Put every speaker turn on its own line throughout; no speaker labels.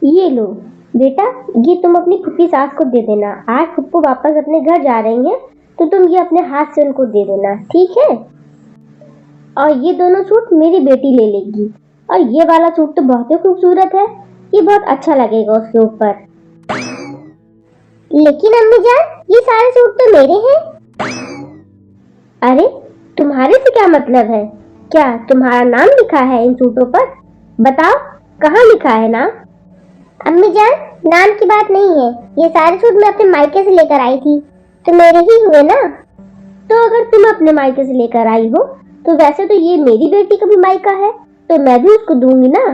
ये लो बेटा, ये तुम अपनी फूफी सास को दे देना। आज फूफू वापस अपने घर जा रही हैं तो तुम ये अपने हाथ से उनको दे देना, ठीक है? और ये दोनों सूट मेरी बेटी ले लेगी। और ये वाला सूट तो बहुत ही खूबसूरत है, ये बहुत अच्छा लगेगा उसके ऊपर। लेकिन अम्मी जान, ये सारे सूट तो मेरे हैं। अरे तुम्हारे से क्या मतलब है? क्या तुम्हारा नाम लिखा है इन सूटों पर? बताओ कहाँ लिखा है नाम? अम्मी जान, नाम की बात नहीं है, ये सारे सूट मैं अपने मायके से लेकर आई थी, तो मेरे ही हुए ना। तो अगर तुम अपने मायके से लेकर आई हो तो वैसे तो ये मेरी बेटी का भी मायका है, तो मैं भी उसको दूंगी ना।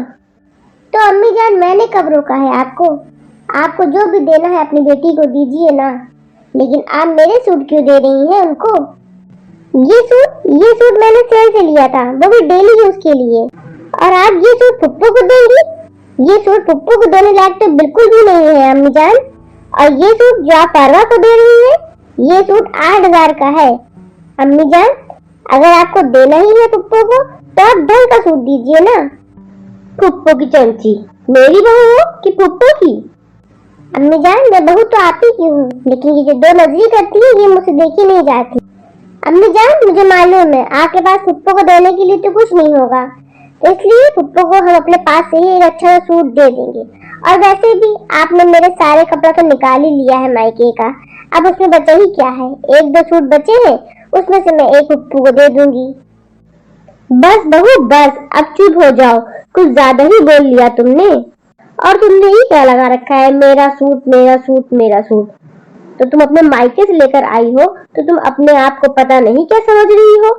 तो अम्मी जान, मैंने कब रोका है आपको? आपको जो भी देना है अपनी बेटी को दीजिए ना, लेकिन आप मेरे सूट क्यों दे रही हैं उनको? ये सूट मैंने सेल से लिया था, वो भी डेली यूज के लिए। और आप ये सूट पुप्पू को देंगी? ये सूट पुप्पू को देने लायक तो बिल्कुल भी नहीं है अम्मी जान। और ये सूट जो आप परवा को दे रही हैं, ये सूट 8,000 का है। अम्मी जान, अगर आपको देना ही है पुप्पू को तो आप ढंग का सूट दीजिए ना। पुप्पू की चमची मेरी बहू हो कि पुप्पू की? अम्मी जान, मैं बहू तो आप ही की हूँ, लेकिन ये जो दो नजरी करती है ये मुझसे देखी नहीं जाती। अम्मी जान, मुझे मालूम है आपके पास पुप्पू को देने के लिए तो कुछ नहीं होगा, इसलिए पुप्पू को हम अपने पास से ही एक अच्छा सूट दे देंगे। और वैसे भी आपने मेरे सारे कपड़ा तो निकाल ही लिया है मायके का, अब उसमें बचा ही क्या है? 1-2 सूट बचे हैं, उसमें से मैं एक पुप्पू को दे दूंगी। बस बहू बस, अब चुप हो जाओ, कुछ ज्यादा ही बोल लिया तुमने। और तुमने ही क्या लगा रखा है, मेरा सूट मेरा सूट मेरा सूट? तो तुम अपने मायके से लेकर आई हो तो तुम अपने आप को पता नहीं क्या समझ रही हो?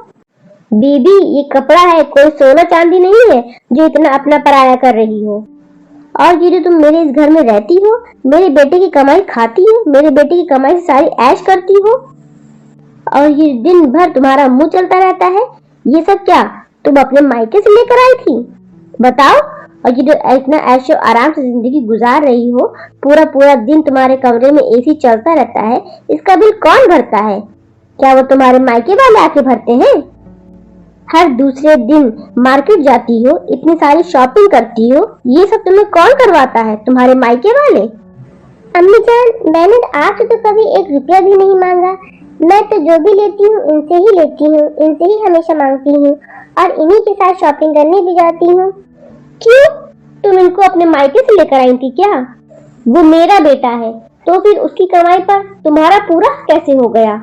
बीबी, ये कपड़ा है, कोई सोना चांदी नहीं है जो इतना अपना पराया कर रही हो। और ये जो तुम मेरे इस घर में रहती हो, मेरे बेटे की कमाई खाती हो, मेरे बेटे की कमाई से सारी ऐश करती हो, और ये दिन भर तुम्हारा मुंह चलता रहता है, ये सब क्या तुम अपने मायके से लेकर आई थी? बताओ। और ये जो इतना ऐशो आराम से जिंदगी गुजार रही हो, पूरा पूरा दिन तुम्हारे कमरे में एसी चलता रहता है, इसका बिल कौन भरता है? क्या वो तुम्हारे मायके वाले आके भरते हैं? हर दूसरे दिन मार्केट जाती हो, इतनी सारी शॉपिंग करती हो, ये सब तुम्हें कौन करवाता है? तुम्हारे मायके वाले। अम्मी जान, मैंने आपसे तो कभी 1 रुपया भी नहीं मांगा, मैं तो जो भी लेती हूँ इनसे ही लेती हूँ, इनसे ही हमेशा मांगती हूँ और इन्हीं के साथ शॉपिंग करने भी जाती हूँ। क्यों? तुम इनको अपने मायके से लेकर आई थी क्या? वो मेरा बेटा है, तो फिर उसकी कमाई पर तुम्हारा पूरा कैसे हो गया?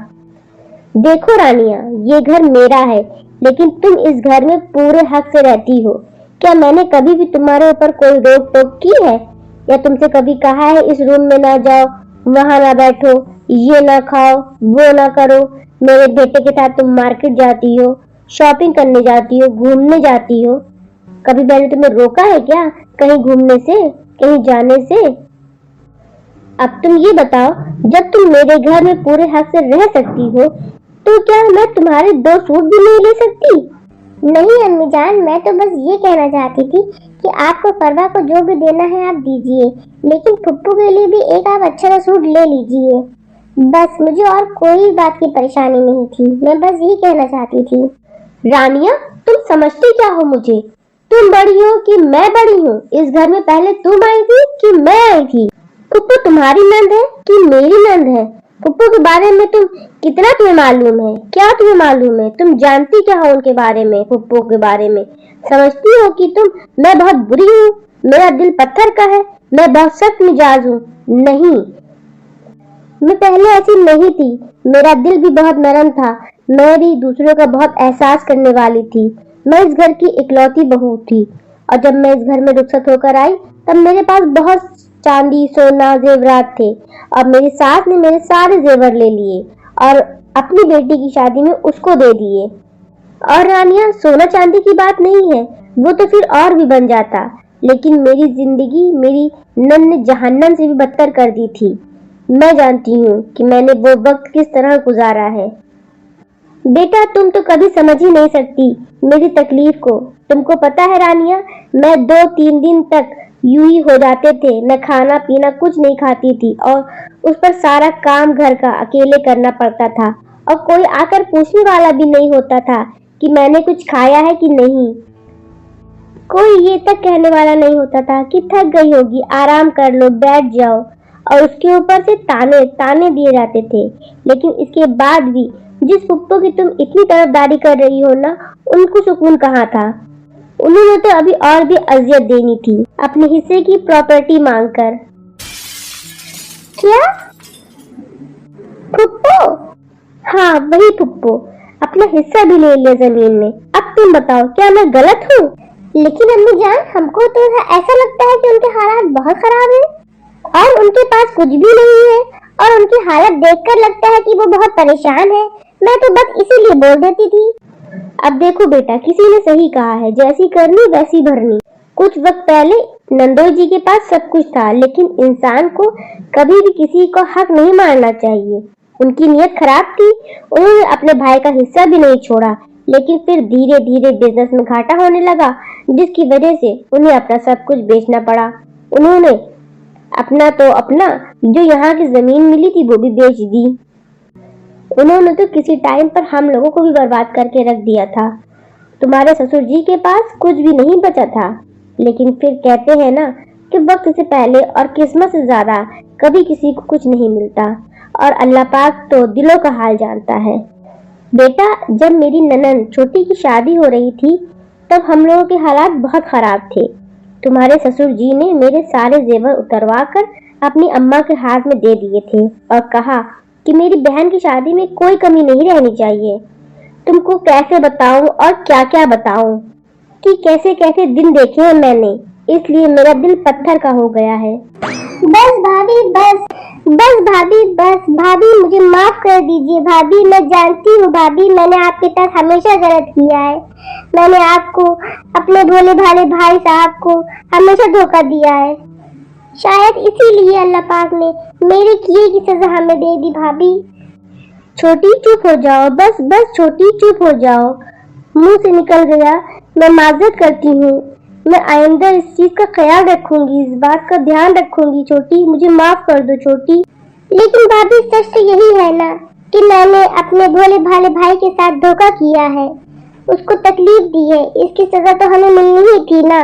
देखो रानिया, ये घर मेरा है, लेकिन तुम इस घर में पूरे हक से रहती हो। क्या मैंने कभी भी तुम्हारे ऊपर कोई रोक टोक की है? या तुमसे कभी कहा है इस रूम में ना जाओ, वहां ना बैठो, ये ना खाओ, वो ना करो? मेरे बेटे के साथ तुम मार्केट जाती हो, शॉपिंग करने जाती हो, घूमने जाती हो, कभी मैंने तुम्हें रोका है क्या कहीं घूमने से, कहीं जाने से? अब तुम ये बताओ, जब तुम मेरे घर में पूरे हक से रह सकती हो, तो क्या मैं तुम्हारे 2 सूट भी नहीं ले सकती? नहीं अम्मी जान, मैं तो बस ये कहना चाहती थी कि आपको परवा को जो भी देना है आप दीजिए, लेकिन फुप्पू के लिए भी एक आप अच्छा सा सूट ले लीजिए। बस, मुझे और कोई बात की परेशानी नहीं थी, मैं बस यही कहना चाहती थी। रानिया, तुम समझती क्या हो मुझे? तुम बड़ी हो कि मैं बड़ी हूँ? इस घर में पहले तुम आई थी कि मैं आई थी? फुप्पू तुम्हारी नंद है कि मेरी नंद है? फुप्पू के बारे में कितना तुम्हें मालूम है? क्या तुम्हें मालूम है? तुम जानती क्या हो उनके बारे में, फुप्पू के बारे में? समझती हो कि मैं बहुत बुरी हूँ, मेरा दिल पत्थर का है, मैं बहुत सख्त मिजाज हूँ? नहीं, मैं पहले ऐसी नहीं थी, मेरा दिल भी बहुत नरम था, मैं भी दूसरों का बहुत एहसास करने वाली थी। मैं इस घर की इकलौती बहू थी, और जब मैं इस घर में रुखसत होकर आई तब मेरे पास बहुत चांदी सोना जेवरात थे, और मेरी सास ने मेरे सारे जेवर ले लिए और अपनी बेटी की शादी में उसको दे दिए। और रानिया, सोना चांदी की बात नहीं है, वो तो फिर और भी बन जाता, लेकिन मेरी जिंदगी मेरी नन ने जहन्नम से भी बदतर कर दी थी। मैं जानती हूँ कि मैंने वो वक्त किस तरह गुजारा है। बेटा, तुम तो कभी समझ ही नहीं सकती मेरी तकलीफ को। तुमको पता है रानिया, मैं 2-3 दिन तक यूं ही हो जाते थे, न खाना पीना कुछ नहीं खाती थी, और उस पर सारा काम घर का अकेले करना पड़ता था, और कोई आकर पूछने वाला भी नहीं होता था कि मैंने कुछ खाया है कि नहीं। कोई ये तक कहने वाला नहीं होता था कि थक गई होगी, आराम कर लो, बैठ जाओ, और उसके ऊपर से ताने ताने दिए जाते थे। लेकिन इसके बाद भी जिस पुप्पो की तुम इतनी तरफदारी कर रही हो ना, उनको सुकून कहाँ था। उन्होंने तो अभी और भी अजियत देनी थी, अपने हिस्से की प्रॉपर्टी मांगकर। क्या पुप्पो? हाँ वही पुप्पो, अपना हिस्सा भी ले लिया जमीन में। अब तुम बताओ, क्या मैं गलत हूँ? लेकिन अम्मी जान, हमको तो ऐसा लगता है कि उनके हालात बहुत खराब हैं और उनके पास कुछ भी नहीं है, और उनकी हालत देखकर लगता है कि वो बहुत परेशान है। मैं तो बस इसीलिए बोल देती थी। अब देखो बेटा, किसी ने सही कहा है, जैसी करनी वैसी भरनी। कुछ वक्त पहले नंदोई जी के पास सब कुछ था, लेकिन इंसान को कभी भी किसी को हक नहीं मारना चाहिए। उनकी नीयत खराब थी, उन्होंने अपने भाई का हिस्सा भी नहीं छोड़ा, लेकिन फिर धीरे धीरे बिजनेस में घाटा होने लगा, जिसकी वजह से उन्हें अपना सब कुछ बेचना पड़ा। उन्होंने अपना जो यहाँ की जमीन मिली थी वो भी बेच दी। उन्होंने तो किसी टाइम पर हम लोगों को भी बर्बाद करके रख दिया था। तुम्हारे ससुर जी के पास कुछ भी नहीं बचा था, लेकिन फिर कहते हैं ना कि वक्त से पहले और किस्मत से ज्यादा कभी किसी को कुछ नहीं मिलता, और अल्लाह पाक तो दिलों का हाल जानता है। बेटा, जब मेरी ननन छोटी की शादी हो रही थी, तब हम लोगों के हालात बहुत खराब थे। तुम्हारे ससुर जी ने मेरे सारे जेवर उतरवा कर अपनी अम्मा के हाथ में दे दिए थे और कहा कि मेरी बहन की शादी में कोई कमी नहीं रहनी चाहिए। तुमको कैसे बताऊं और क्या क्या बताऊं कि कैसे कैसे दिन देखे हैं मैंने, इसलिए मेरा दिल पत्थर का हो गया है। बस भाभी, बस भाभी, बस भाभी, मुझे माफ कर दीजिए भाभी। मैं जानती हूँ भाभी, मैंने आपके साथ हमेशा गलत किया है। मैंने आपको, अपने भोले भाले भाई साहब को हमेशा धोखा दिया है। शायद इसीलिए अल्लाह पाक ने मेरे किए की सजा हमें दे दी भाभी। छोटी चुप हो जाओ, बस बस छोटी चुप हो जाओ। मुंह से निकल गया, मैं माजरत करती हूँ। मैं आइंदा इस चीज का ख्याल रखूंगी, इस बात का ध्यान रखूंगी। छोटी, मुझे माफ कर दो छोटी। लेकिन भाभी, सच तो यही है ना कि मैंने अपने भोले भाले भाई के साथ धोखा किया है, उसको तकलीफ दी है। इसकी सजा तो हमें मिलनी ही थी ना।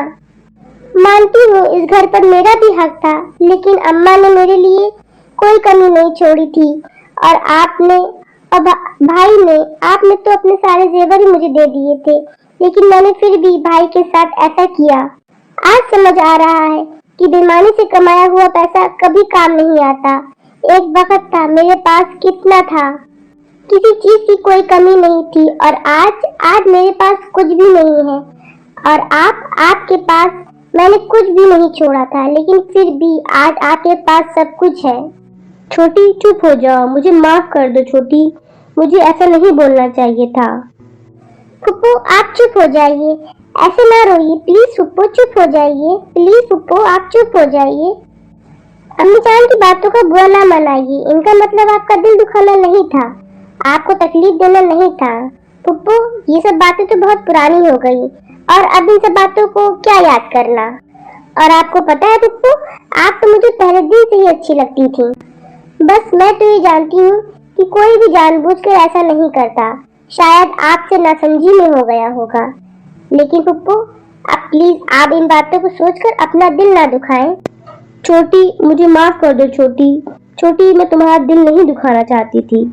मानती हूँ इस घर पर मेरा भी हक था, लेकिन अम्मा ने मेरे लिए कोई कमी नहीं छोड़ी थी, और आपने और भाई ने, आपने तो अपने सारे जेवर ही मुझे दे दिए थे, लेकिन मैंने फिर भी भाई के साथ ऐसा किया। आज समझ आ रहा है कि बेईमानी से कमाया हुआ पैसा कभी काम नहीं आता। एक वक्त था मेरे पास कितना था, किसी चीज की कोई कमी नहीं थी, और आज मेरे पास कुछ भी नहीं है। और आपके पास मैंने कुछ भी नहीं छोड़ा था, लेकिन फिर भी आज आपके पास सब कुछ है। छोटी, चुप हो जाओ, मुझे माफ कर दो छोटी, मुझे ऐसा नहीं बोलना चाहिए था। फुप्पो, आप चुप हो जाइए, ऐसे ना रोइए प्लीज। फुप्पो चुप हो जाइए प्लीज। फुप्पो आप चुप हो जाइए। अम्मी जान की बातों का बुरा ना मनाइए, इनका मतलब आपका दिल दुखाना नहीं था, आपको तकलीफ देना नहीं था। फुप्पो, ये सब बातें तो बहुत पुरानी हो गई, और अब इन सब बातों को क्या याद करना। और आपको पता है फुप्पो, आप तो मुझे पहले दिन से ही अच्छी लगती थी। बस मैं तो ये जानती हूँ कि कोई भी जानबूझकर ऐसा नहीं करता, शायद आपसे नासमझी में हो गया होगा। लेकिन फुप्पो, आप प्लीज, आप इन बातों को सोचकर अपना दिल ना दुखाएं। छोटी, मुझे माफ कर दो छोटी, मैं तुम्हारा दिल नहीं दुखाना चाहती थी।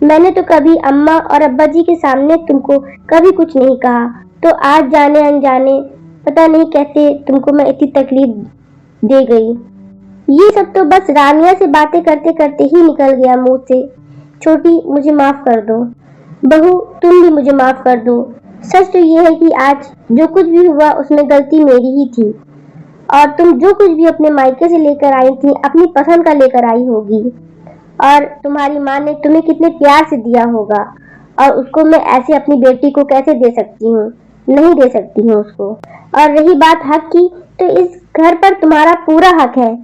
मैंने तो कभी अम्मा और अब्बा जी के सामने तुमको कभी कुछ नहीं कहा, तो आज जाने अनजाने पता नहीं कैसे तुमको मैं इतनी तकलीफ दे गई। ये सब तो बस रानिया से बातें करते करते ही निकल गया मुंह से। छोटी, मुझे माफ कर दो। बहू, तुम भी मुझे माफ कर दो। सच तो ये है कि आज जो कुछ भी हुआ उसमें गलती मेरी ही थी, और तुम जो कुछ भी अपने मायके से लेकर आई थी, अपनी पसंद का लेकर आई होगी, और तुम्हारी माँ ने तुम्हें कितने प्यार से दिया होगा, और उसको मैं ऐसे अपनी बेटी को कैसे दे सकती हूँ? नहीं दे सकती हूँ उसको। और रही बात हक की, तो इस घर पर तुम्हारा पूरा हक है।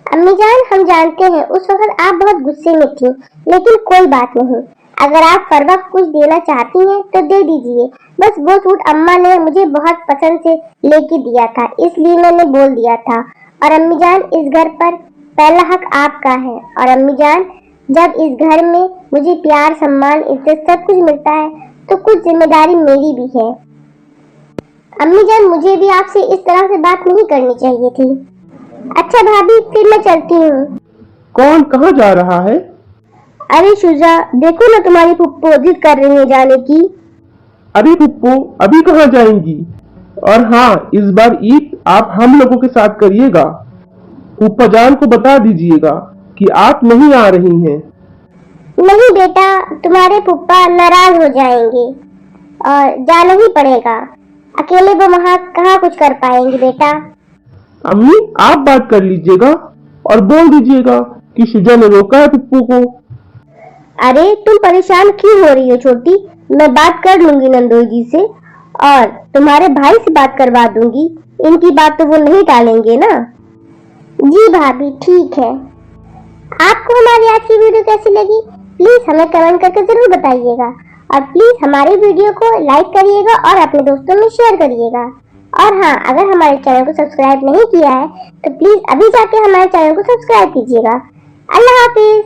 अम्मी जान, हम जानते हैं उस वक्त आप बहुत गुस्से में थी, लेकिन कोई बात नहीं। अगर आप हर वक्त कुछ देना चाहती हैं तो दे दीजिए। बस वो सूट अम्मा ने मुझे बहुत पसंद से लेके दिया था, इसलिए मैंने बोल दिया था। और अम्मी जान, इस घर पर पहला हक आपका है। और अम्मी जान, जब इस घर में मुझे प्यार, सम्मान, इज्जत सब कुछ मिलता है, तो कुछ जिम्मेदारी मेरी भी है। अम्मी जान, मुझे भी आपसे इस तरह से बात नहीं करनी चाहिए थी। अच्छा भाभी, फिर मैं चलती हूँ।
कौन कहाँ जा रहा है?
अरे शुजा, देखो ना तुम्हारी फुप्पो जिद कर रही है जाने की।
अरे पुप्पो, अभी कहाँ जाएंगी? और हाँ, इस बार ईद आप हम लोगों के साथ करिएगा। फूफा जान को बता दीजिएगा कि आप नहीं आ रही हैं।
नहीं बेटा, तुम्हारे फुप्पा नाराज हो जाएंगे और जाना ही पड़ेगा। अकेले वो वहाँ कहाँ कुछ कर पाएंगे बेटा।
अम्मी, आप बात कर लीजिएगा और बोल दीजिएगा कि शुजा ने रोका है पुप्पो को।
अरे तुम परेशान क्यों हो रही हो छोटी? मैं बात कर लूंगी नंदोई जी से और तुम्हारे भाई से बात करवा दूंगी। इनकी बात तो वो नहीं टालेंगे ना। जी भाभी, ठीक है। आपको हमारी आज की वीडियो कैसी लगी प्लीज हमें कमेंट करके जरूर बताइएगा और प्लीज हमारी वीडियो को लाइक करिएगा और अपने दोस्तों में शेयर करिएगा। और हाँ, अगर हमारे चैनल को सब्सक्राइब नहीं किया है तो प्लीज अभी जाके हमारे चैनल को सब्सक्राइब कीजिएगा। अल्लाह हाफिज।